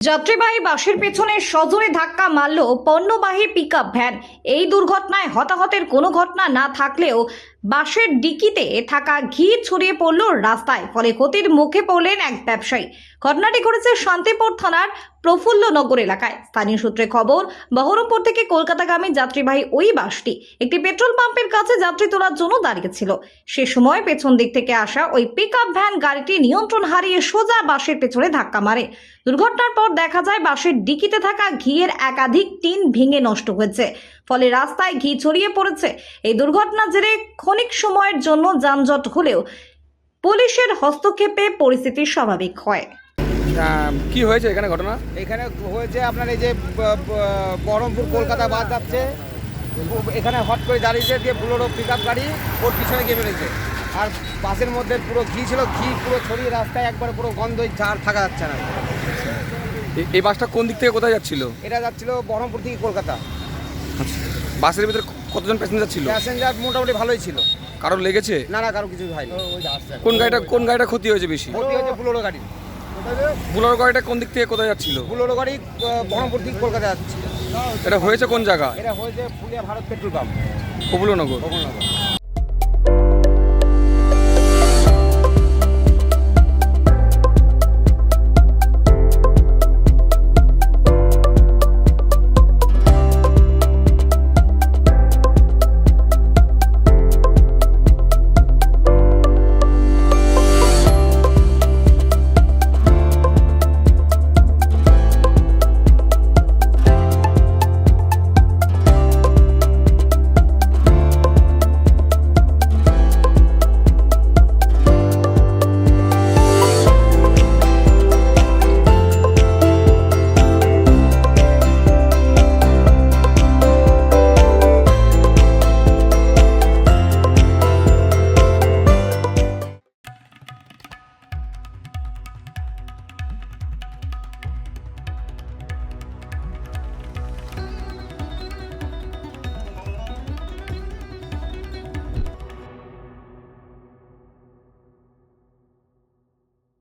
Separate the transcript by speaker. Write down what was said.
Speaker 1: যাত্রীবাহী বাসের পেছনে সজোরে ধাক্কা মারল পণ্যবাহী পিকআপ ভ্যান। এই দুর্ঘটনায় হতাহতের কোনো ঘটনা না থাকলেও বাসের ডিকিতে থাকা ঘি ছড়িয়ে পড়ল রাস্তায়, ফলে ক্ষতির মুখে পড়লেন এক ব্যবসায়ী। ঘটনাটি ঘটেছে শান্তিপুর থানার প্রফুল্লনগর এলাকায়। স্থানীয় সূত্রে খবর, বহরমপুর থেকে কলকাতাগামী যাত্রীবাহী ওই বাসটি একটি পেট্রোল পাম্পের কাছে যাত্রী তোলার জন্য দাঁড়িয়েছিল। সে সময় পেছন দিক থেকে আসা ওই পিকআপ ভ্যান গাড়িটি নিয়ন্ত্রণ হারিয়ে সোজা বাসের পেছনে ধাক্কা মারে। দুর্ঘটনার পর দেখা যায় বাসের ডিকিতে থাকা ঘিয়ের একাধিক টিন ভেঙে নষ্ট হয়েছে, ফলে রাস্তায় ঘি ছড়িয়ে পড়েছে। এই দুর্ঘটনার জেরে ক্ষণিক সময়ের জন্য যানজট হলেও পুলিশের হস্তক্ষেপে পরিস্থিতি স্বাভাবিক হয়।
Speaker 2: কি হয়েছে এখানে ঘটনা?
Speaker 3: এখানে হয়েছে আপনার এই যে বহরমপুর কলকাতা বাস যাচ্ছে, এখানে হট করে দাঁড়িয়েছে, দিয়ে বুলোরো পিকআপ গাড়ি ওর পিছনে গিয়ে মেরেছে। আর বাসের মধ্যে পুরো ঘি ছিল, ঘি পুরো ছড়িয়ে রাস্তায় একবার পুরো গন্ধই ঝাড় থাকা যাচ্ছে না।
Speaker 2: এই বাসটা কোন দিক থেকে কোথায় যাচ্ছিল?
Speaker 3: এটা যাচ্ছিল বহরমপুর থেকে কলকাতা।
Speaker 2: বাসের ভিতরে কতজন প্যাসেঞ্জার ছিল?
Speaker 3: প্যাসেঞ্জার মোটামুটি ভালোই ছিল।
Speaker 2: কারোর লেগেছে?
Speaker 3: না না, কারো কিছু হয়নি।
Speaker 2: কোন গাড়িটা ক্ষতি হয়েছে বেশি?
Speaker 3: ক্ষতি হয়েছে বুলোরো গাড়ি।
Speaker 2: বুলোরো গাড়িটা কোন দিক থেকে কোথায় যাচ্ছিল?
Speaker 3: বুলোরো গাড়ি বহরমপুর থেকে কলকাতা যাচ্ছে।
Speaker 2: এটা হয়েছে কোন জায়গা?
Speaker 3: এটা হয়েছে ফুলিয়া ভারত পেট্রোল পাম্প,
Speaker 2: প্রফুল্লনগর।
Speaker 3: প্রফুল্লনগর।